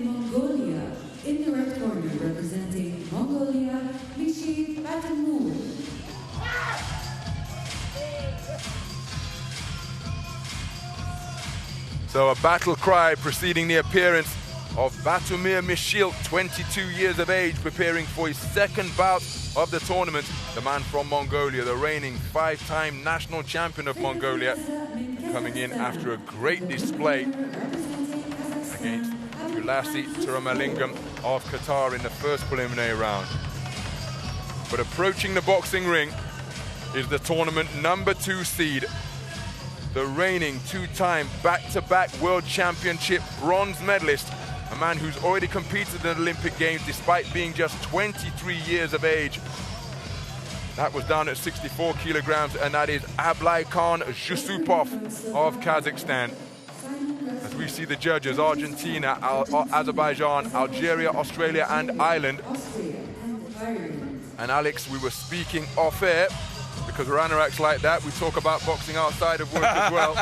Mongolia, in the red corner representing Monголии Мишеелт Баттумур. So a battle cry preceding the appearance of Monголии Mишеелт, 22 years of age, preparing for his second bout of the tournament. The man from Mongolia, the reigning 5-time national champion of Mongolia, coming in after a great display against Ulasi Turamalingam of Qatar in the first preliminary round. But approaching the boxing ring is the tournament number 2 seed, the reigning 2-time back-to-back world championship bronze medalist, a man who's already competed in the Olympic Games despite being just 23 years of age. That was down at 64 kilograms, and that is Ablaiхан Жусупов of Kazakhstan. As we see the judges, Argentina, Azerbaijan, Algeria, Australia, and Ireland. And Alex, we were speaking off air, because we're anoraks like that, we talk about boxing outside of work as well.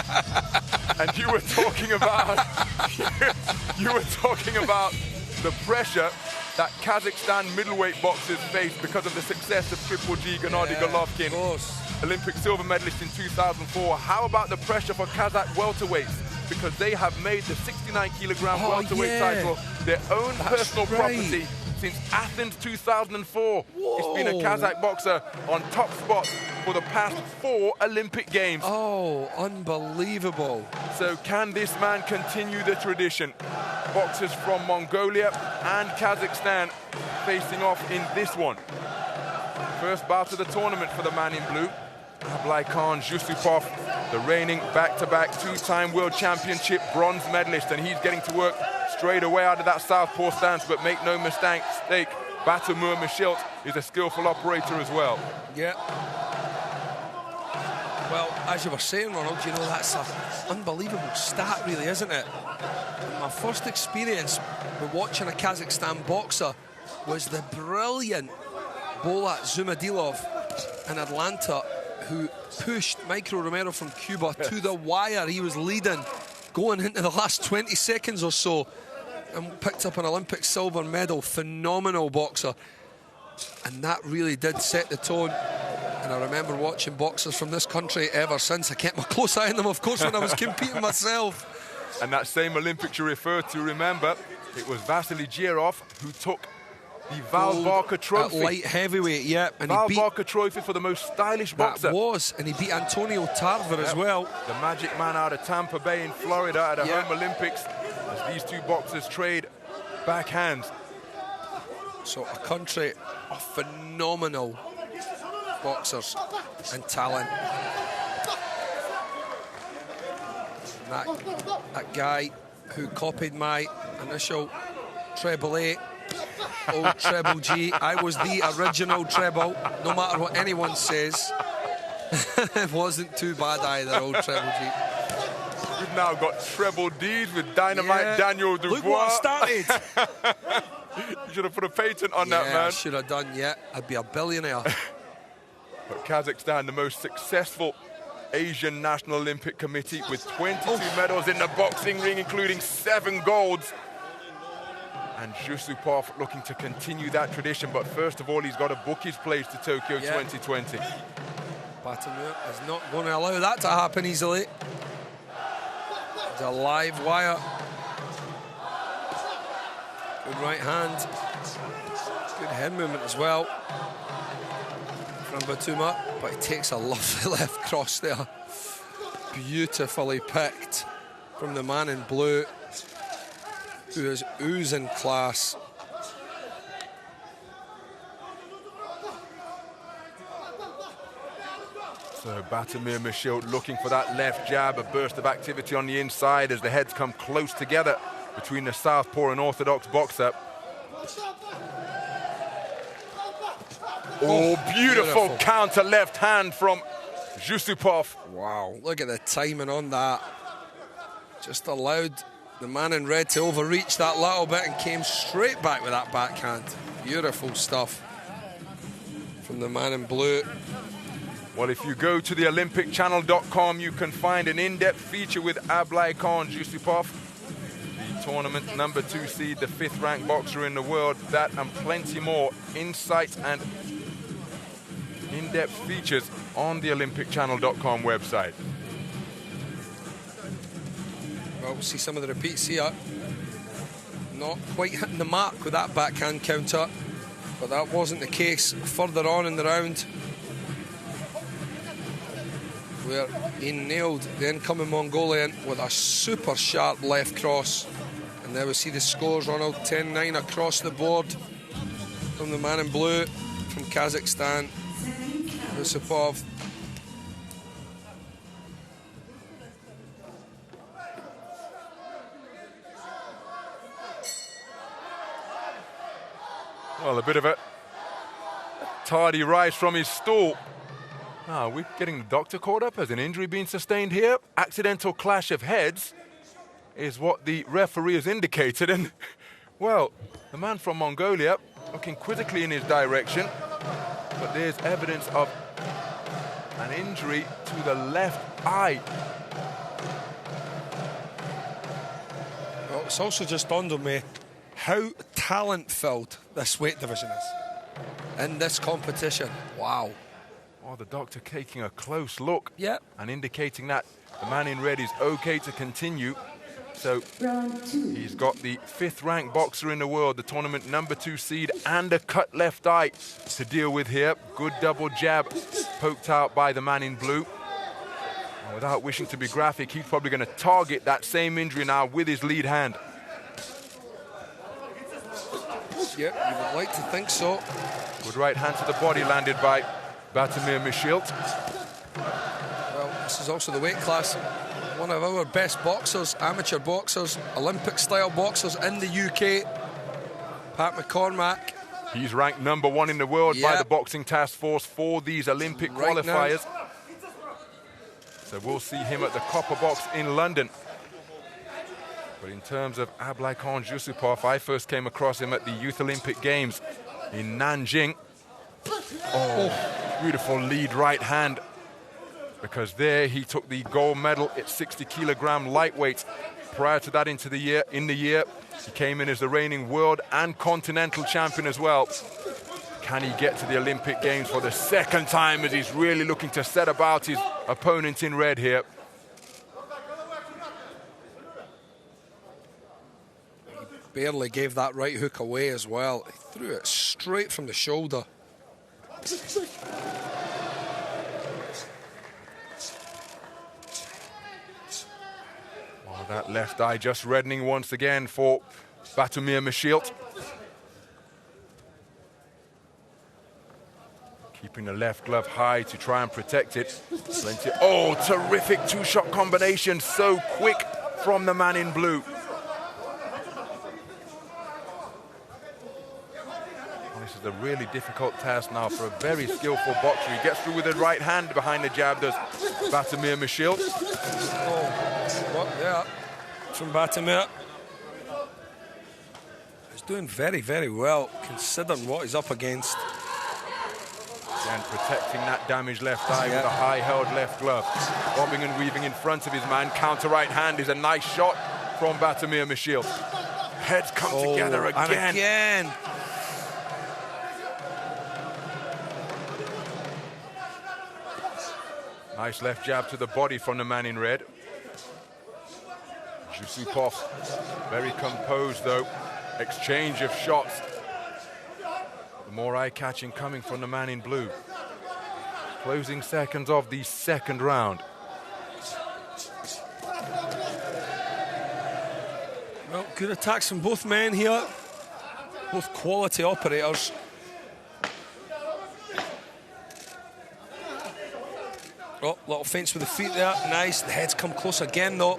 And you were talking about the pressure that Kazakhstan middleweight boxers face because of the success of Triple G Gennady Golovkin, Olympic silver medalist in 2004. How about the pressure for Kazakh welterweights? Because they have made the 69-kilogram welterweight title their own personal property since Athens 2004. It's been a Kazakh boxer on top spots for the past 4 Olympic Games. Oh, unbelievable. So can this man continue the tradition? Boxers from Mongolia and Kazakhstan facing off in this one. First bout of the tournament for the man in blue, Ablaiхан Jusupov, the reigning back-to-back 2-time world championship bronze medalist, and he's getting to work straight away out of that southpaw stance. But make no mistake, Monголии Mишeelт is a skillful operator as well. Yeah. Well, as you were saying, Ronald, you know, that's an unbelievable stat, really, isn't it? My first experience with watching a Kazakhstan boxer was the brilliant Bolat Zumadilov in Atlanta, who pushed Micro Romero from Cuba to the wire. He was leading going into the last 20 seconds or so and picked up an Olympic silver medal. Phenomenal boxer. And that really did set the tone. And I remember watching boxers from this country ever since. I kept my close eye on them, of course, when I was competing myself. And that same Olympics you referred to, remember, it was Vasily Girov who took the Val Barker Trophy. Light heavyweight, yeah. And Val Barker Trophy for the most stylish boxer. That was, and he beat Antonio Tarver as well. The magic man out of Tampa Bay in Florida at the home Olympics, as these two boxers trade backhands. So a country of phenomenal boxers and talent. That guy who copied my initial treble A, old treble G. I was the original treble, no matter what anyone says. It wasn't too bad either, old treble G. We've now got treble Ds with Dynamite Daniel Dubois. Look what I started. You should have put a patent on that, man. I should have done, I'd be a billionaire. But Kazakhstan, the most successful Asian National Olympic Committee, with 22 medals in the boxing ring, including 7 golds. And Jusupov looking to continue that tradition, but first of all, he's got to book his place to Tokyo 2020. Bаттумур is not going to allow that to happen easily. It's a live wire. Good right hand. Good head movement as well from Bаттумур, but he takes a lovely left cross there. Beautifully picked from the man in blue, who is oozing class. So Monголии Mишeelt looking for that left jab, a burst of activity on the inside as the heads come close together between the southpaw and orthodox boxer. Oh, beautiful counter left hand from Jusupov. Wow, look at the timing on that. Just allowed the man in red to overreach that little bit and came straight back with that backhand. Beautiful stuff from the man in blue. Well, if you go to the OlympicChannel.com, you can find an in-depth feature with Ablaiхан Jusupov, the tournament, #2 seed, the 5th ranked boxer in the world. That and plenty more insights and in-depth features on the olympicchannel.com website. Well, we'll see some of the repeats here. Not quite hitting the mark with that backhand counter, but that wasn't the case further on in the round, where he nailed the incoming Mongolian with a super sharp left cross. And there we see the scores, Ronald, 10-9 across the board from the man in blue from Kazakhstan, Jusupov. Well, a bit of a tardy rise from his stool. Now, we're getting the doctor caught up. Has an injury been sustained here? Accidental clash of heads is what the referee has indicated. And, well, the man from Mongolia looking quizzically in his direction. But there's evidence of an injury to the left eye. Well, it's also just dawned on me how talent-filled this weight division is in this competition. Wow. Oh, the doctor taking a close look. Yep. And indicating that the man in red is okay to continue. So he's got the 5th ranked boxer in the world, the tournament #2 seed, and a cut left eye to deal with here. Good double jab poked out by the man in blue. And without wishing to be graphic, he's probably going to target that same injury now with his lead hand. Yep, you would like to think so. Good right hand to the body landed by Bаттумур Мишеелт. Well, this is also the weight class. One of our best boxers, amateur boxers, Olympic-style boxers in the UK, Pat McCormack. He's ranked #1 in the world by the Boxing Task Force for these Olympic qualifiers. So we'll see him at the Copper Box in London. But in terms of Ablaiхан Jusupov, I first came across him at the Youth Olympic Games in Nanjing. Oh, beautiful lead right hand. Because there he took the gold medal at 60-kilogram lightweight. Prior to that, in the year, he came in as the reigning world and continental champion as well. Can he get to the Olympic Games for the 2nd time, as he's really looking to set about his opponent in red here? He barely gave that right hook away as well. He threw it straight from the shoulder. Oh, that left eye just reddening once again for Bаттумур Мишеелт. Keeping the left glove high to try and protect it. Plenty. Oh, terrific 2-shot combination. So quick from the man in blue. This is a really difficult task now for a very skillful boxer. He gets through with the right hand behind the jab, does Bаттумур Мишеелт. Oh, what? Yeah, from Bаттумур. He's doing very, very well, considering what he's up against. And protecting that damaged left eye with a high-held left glove. Bobbing and weaving in front of his man. Counter right hand is a nice shot from Bаттумур Мишеелт. Heads come together again. And again. Nice left jab to the body from the man in red. Jusupov, very composed though. Exchange of shots. The more eye-catching coming from the man in blue. Closing seconds of the 2nd round. Well, good attacks from both men here. Both quality operators. Oh, little feints with the feet there. Nice. The head's come close again, though,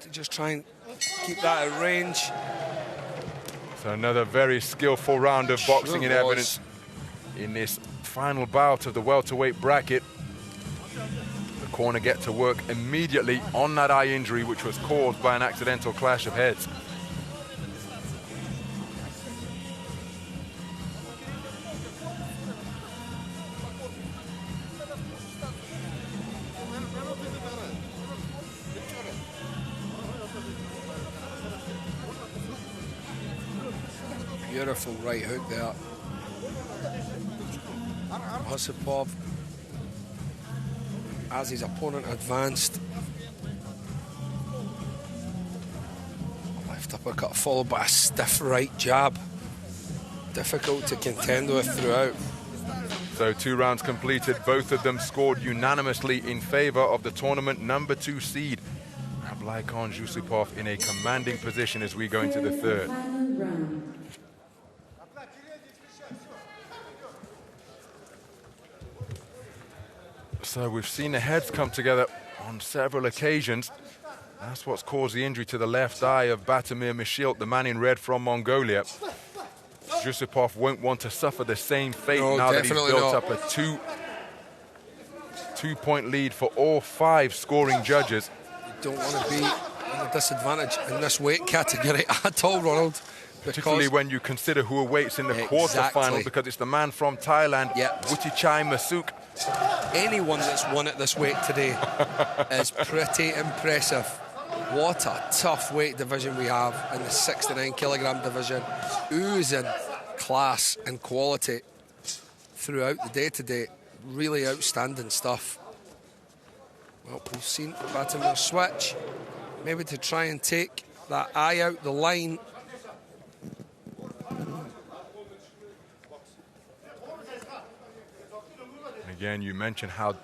to just try and keep that at range. So another very skillful round of boxing in evidence in this final bout of the welterweight bracket. The corner get to work immediately on that eye injury, which was caused by an accidental clash of heads. Beautiful right hook there. Jusupov, as his opponent advanced. Left uppercut followed by a stiff right jab. Difficult to contend with throughout. So 2 rounds completed, both of them scored unanimously in favor of the tournament number 2 seed. Ablaiхан Jusupov in a commanding position as we go into the third. So we've seen the heads come together on several occasions. That's what's caused the injury to the left eye of Bаттумур Мишеелт, the man in red from Mongolia. Jusupov won't want to suffer the same fate now that he's built up a two-point lead for all 5 scoring judges. You don't want to be at a disadvantage in this weight category at all, Ronald. Particularly when you consider who awaits in the quarterfinal, because it's the man from Thailand, Wutichai Masuk. Anyone that's won at this weight today is pretty impressive. What a tough weight division we have in the 69 kilogram division. Oozing class and quality throughout the day today. Really outstanding stuff. Well, we've seen Bаттumuр switch, maybe to try and take that eye out the line. Again, you mentioned how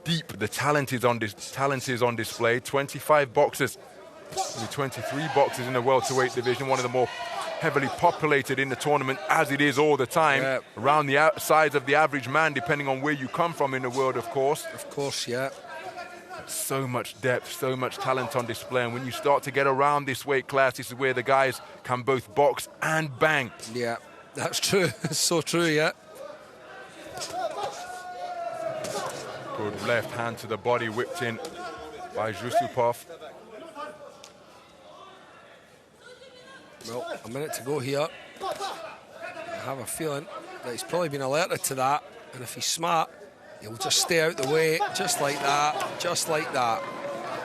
deep the talent is on display. 25 boxers, 23 boxers in the welterweight division, one of the more heavily populated in the tournament, as it is all the time, around the size of the average man, depending on where you come from in the world, of course. Of course, yeah. So much depth, so much talent on display, and when you start to get around this weight class, this is where the guys can both box and bang. Yeah, that's true. It's so true, yeah. Good left hand to the body, whipped in by Jusupov. Well, a minute to go here. I have a feeling that he's probably been alerted to that, and if he's smart, he'll just stay out the way, just like that, just like that.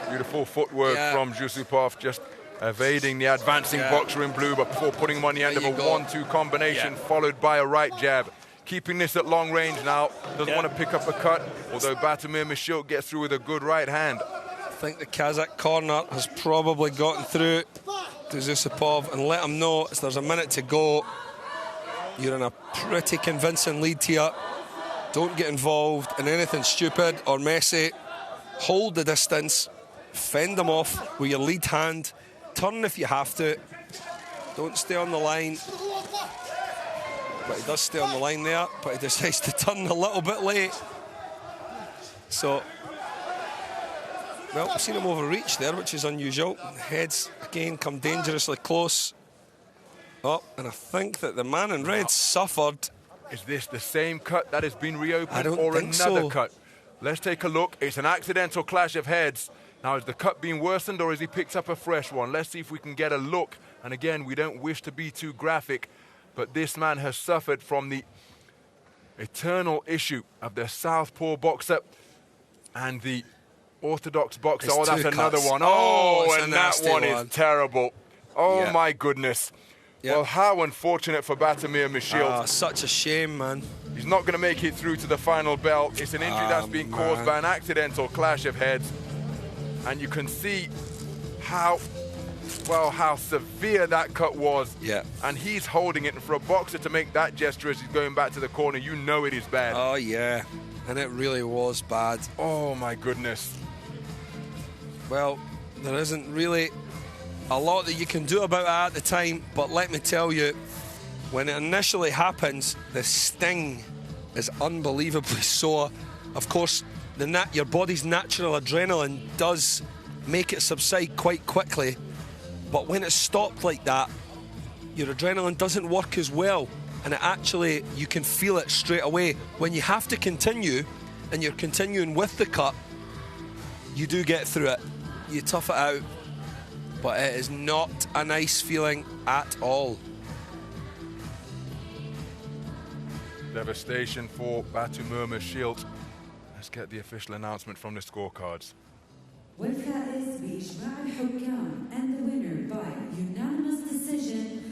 Beautiful footwork from Jusupov, just evading the advancing boxer in blue, but before putting him on the end of a 1-2 combination, followed by a right jab. Keeping this at long range now, doesn't want to pick up a cut, although Bаттumuр Misheelт gets through with a good right hand. I think the Kazakh corner has probably gotten through to Jusupov and let him know as there's a minute to go. You're in a pretty convincing lead here. Don't get involved in anything stupid or messy. Hold the distance, fend them off with your lead hand, turn if you have to. Don't stay on the line. But he does stay on the line there, but he decides to turn a little bit late. So, well, we've seen him overreach there, which is unusual. Heads, again, come dangerously close. Oh, and I think that the man in red suffered. Is this the same cut that has been reopened, I don't or think another so. cut? Let's take a look. It's an accidental clash of heads. Now, is the cut being worsened, or has he picked up a fresh one? Let's see if we can get a look. And again, we don't wish to be too graphic, but this man has suffered from the eternal issue of the southpaw boxer and the orthodox boxer. It's that's another cuts. one. Oh, And that one is terrible. Oh, my goodness. Well, how unfortunate for Bаттumuр Misheelt. Such a shame, man. He's not going to make it through to the final bell. It's an injury that's been caused by an accidental clash of heads. And you can see how severe that cut was. Yeah. And he's holding it. And for a boxer to make that gesture as he's going back to the corner, you know it is bad. Oh, yeah. And it really was bad. Oh, my goodness. Well, there isn't really a lot that you can do about it at the time, but let me tell you, when it initially happens, the sting is unbelievably sore. Of course, your body's natural adrenaline does make it subside quite quickly, but when it's stopped like that, your adrenaline doesn't work as well, and it actually, you can feel it straight away. When you have to continue, and you're continuing with the cut, you do get through it. You tough it out, but it is not a nice feeling at all. Devastation for Bаттumuр Misheelt. Let's get the official announcement from the scorecards. والفائز بإجماع الحكام and the winner by unanimous decision